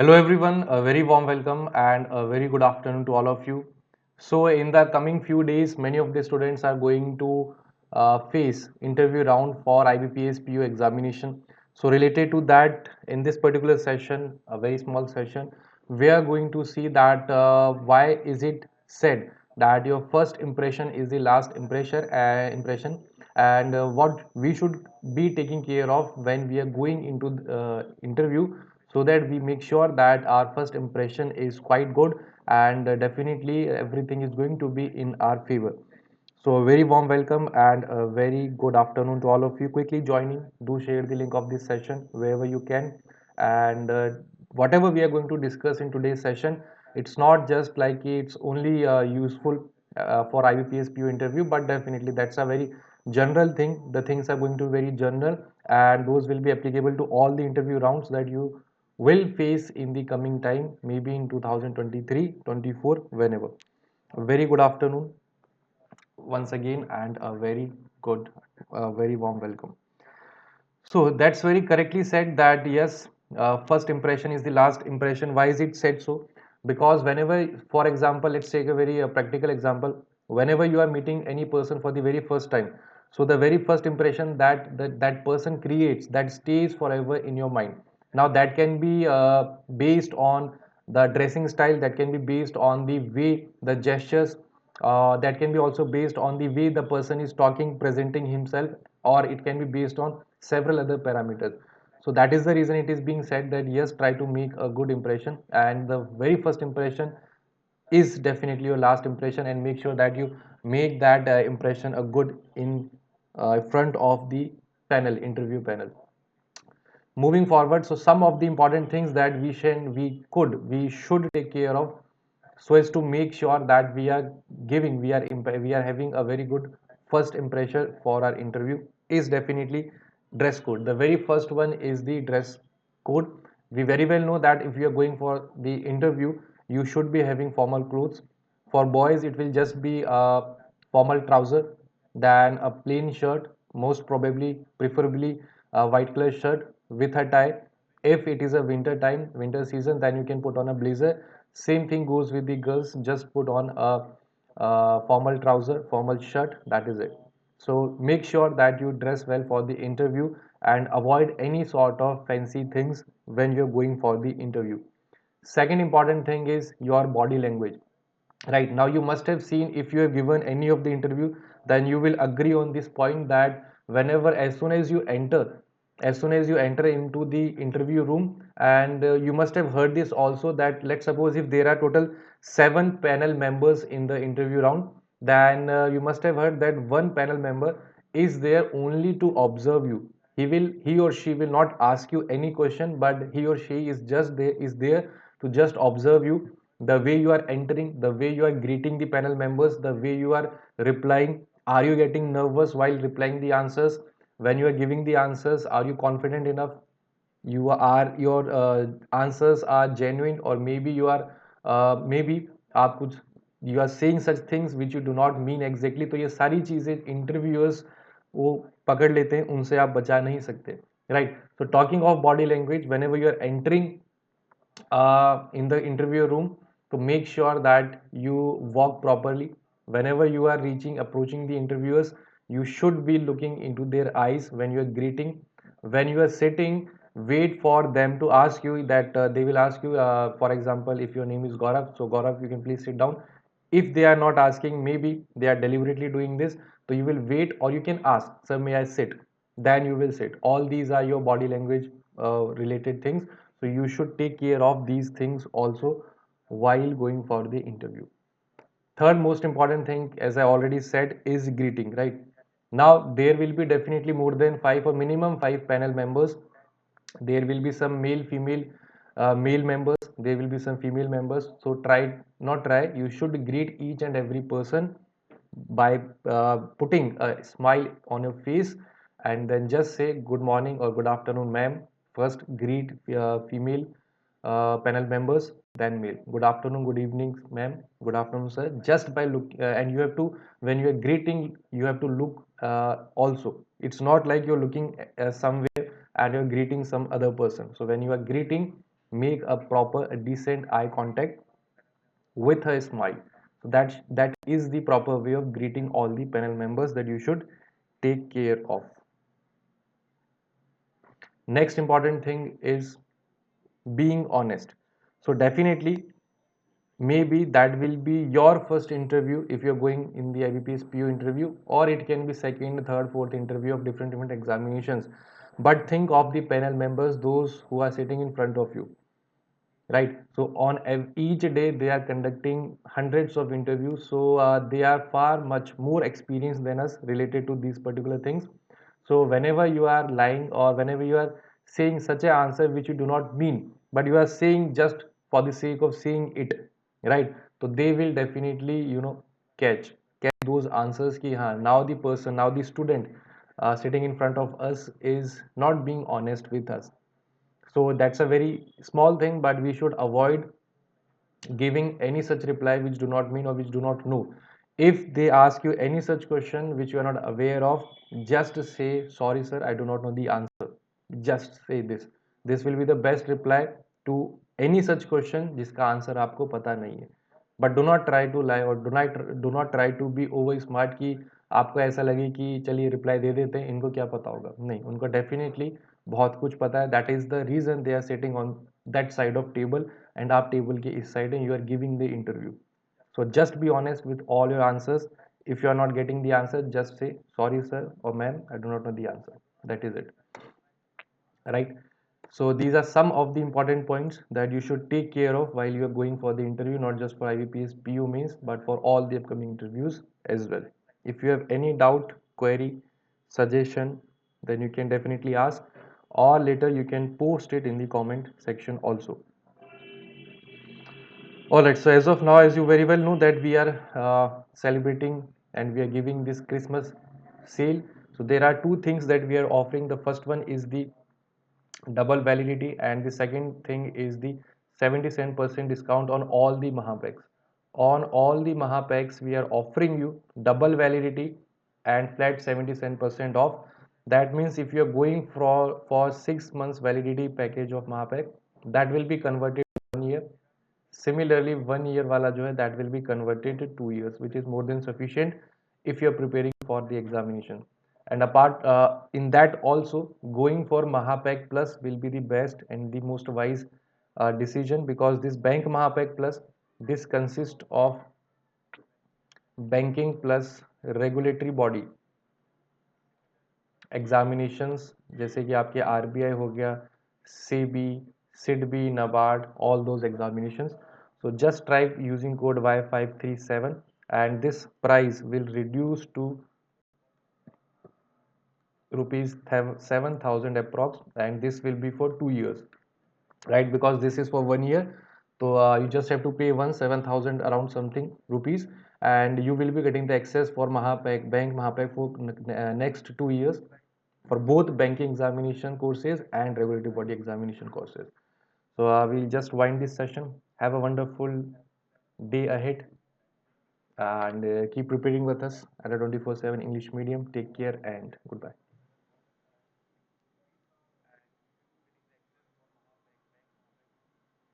Hello everyone, a very warm welcome and a very good afternoon to all of you. So in the coming few days, many of the students are going to face interview round for IBPS PO examination. So related to that, in this particular session, a very small session, we are going to see that why is it said that your first impression is the last impression and what we should be taking care of when we are going into interview, so that we make sure that our first impression is quite good and definitely everything is going to be in our favor. So a very warm welcome and a very good afternoon to all of you quickly joining. Do share the link of this session wherever you can, and whatever we are going to discuss in today's session, it's not just like it's only useful for IBPS PO interview, but definitely that's a very general thing. The things are going to be very general and those will be applicable to all the interview rounds that you will face in the coming time, maybe in 2023, 24, whenever. A very good afternoon once again and a very good, very warm welcome. So that's very correctly said that yes, first impression is the last impression. Why is it said so? Because whenever, for example, let's take a very practical example. Whenever you are meeting any person for the very first time, so the very first impression that person creates, that stays forever in your mind. Now that can be based on the dressing style, that can be based on the way, the gestures, that can be also based on the way the person is talking, presenting himself, or it can be based on several other parameters. So that is the reason it is being said that yes, try to make a good impression, and the very first impression is definitely your last impression, and make sure that you make that impression a good in front of the panel, interview panel. Moving forward, so some of the important things that we should take care of, so as to make sure that we are having a very good first impression for our interview, is definitely dress code. The very first one is the dress code. We very well know that if you are going for the interview, you should be having formal clothes. For boys, it will just be a formal trouser, then a plain shirt, most probably preferably a white color shirt with a tie. If it is a winter season, then you can put on a blazer. Same thing goes with the girls, just put on a formal trouser, formal shirt, that is it. So make sure that you dress well for the interview and avoid any sort of fancy things when you're going for the interview. Second important thing is your body language. Right now, you must have seen, if you have given any of the interview, then you will agree on this point that whenever, as soon as you enter into the interview room, and you must have heard this also, that let's suppose if there are total 7 panel members in the interview round, then you must have heard that one panel member is there only to observe you. He or she will not ask you any question, but he or she is there to just observe you, the way you are entering, the way you are greeting the panel members, the way you are replying. Are you getting nervous while replying the answers? When you are giving the answers, are you confident enough? Your answers are genuine, or maybe you are maybe आप कुछ you are saying such things which you do not mean exactly. तो ये सारी चीजें interviewers वो पकड़ लेते हैं, उनसे आप बचा नहीं सकते, right? So talking of body language, whenever you are entering in the interview room, to make sure that you walk properly. Whenever you are approaching the interviewers, you should be looking into their eyes when you are greeting. When you are sitting, wait for them to ask you, that they will ask you, for example, if your name is Gaurav, so Gaurav, you can please sit down. If they are not asking, maybe they are deliberately doing this, so you will wait, or you can ask, sir, may I sit? Then you will sit. All these are your body language related things, so you should take care of these things also while going for the interview. Third most important thing, as I already said, is greeting, right? Now there will be definitely more than 5 or minimum 5 panel members. There will be some male members, there will be some female members. So you should greet each and every person by putting a smile on your face, and then just say good morning or good afternoon, ma'am. First greet female panel members, then male. Good afternoon, good evening, ma'am. Good afternoon, sir. Just by look, and you have to, when you are greeting, you have to look also. It's not like you're looking somewhere and you're greeting some other person. So when you are greeting, make a proper, a decent eye contact with a smile. So that is the proper way of greeting all the panel members that you should take care of. Next important thing is being honest. So definitely, maybe that will be your first interview if you're going in the IBPS PO interview, or it can be second, third, fourth interview of different examinations. But think of the panel members, those who are sitting in front of you, right? So on each day they are conducting hundreds of interviews, so they are far much more experienced than us related to these particular things. So whenever you are lying, or whenever you are saying such an answer which you do not mean, but you are saying just for the sake of saying it, right? So they will definitely, catch those answers ki ha, now the person, now the student sitting in front of us is not being honest with us. So that's a very small thing, but we should avoid giving any such reply which do not mean or which do not know. If they ask you any such question which you are not aware of, just say, sorry sir, I do not know the answer. Just say this. This will be the best reply to any such question जिसका answer आपको पता नहीं है. But do not try to lie, और do not try to be over smart कि आपको ऐसा लगे कि चलिए रिप्लाई दे देते हैं, इनको क्या पता होगा. नहीं, उनको डेफिनेटली बहुत कुछ पता है. That is the reason they are sitting on that side of table, and आप टेबल के इस साइड हैं, you are giving the interview. So just be honest with all your answers. If you are not getting the answer, just say sorry sir or ma'am, I do not know the answer. That is it, right? So these are some of the important points that you should take care of while you are going for the interview, not just for IBPS PO mains, but for all the upcoming interviews as well. If you have any doubt, query, suggestion, then you can definitely ask, or later you can post it in the comment section also. All right, so as of now, as you very well know, that we are celebrating and we are giving this Christmas sale. So there are two things that we are offering. The first one is the double validity, and the second thing is the 77% discount on all the MahaPacks. On all the MahaPacks, we are offering you double validity and flat 77% off. That means if you are going for 6 months validity package of MahaPack, that will be converted to 1 year. Similarly, 1 year wala jo hai, that will be converted to 2 years, which is more than sufficient if you are preparing for the examination. And apart in that also, going for MahaPack Plus will be the best and the most wise decision, because this Bank MahaPack Plus, this consists of banking plus regulatory body examinations, जैसे कि आपके RBI हो गया, SEBI, SIDBI, NABARD, all those examinations. So just try using code Y537, and this price will reduce to rupees 7,000 approx, and this will be for 2 years, right? Because this is for 1 year, so you just have to pay 7,000 around something rupees, and you will be getting the access for MahaPack, Bank MahaPack for next 2 years for both banking examination courses and regulatory body examination courses. So we'll just wind this session. Have a wonderful day ahead, and keep preparing with us at a 24/7 English medium. Take care and goodbye.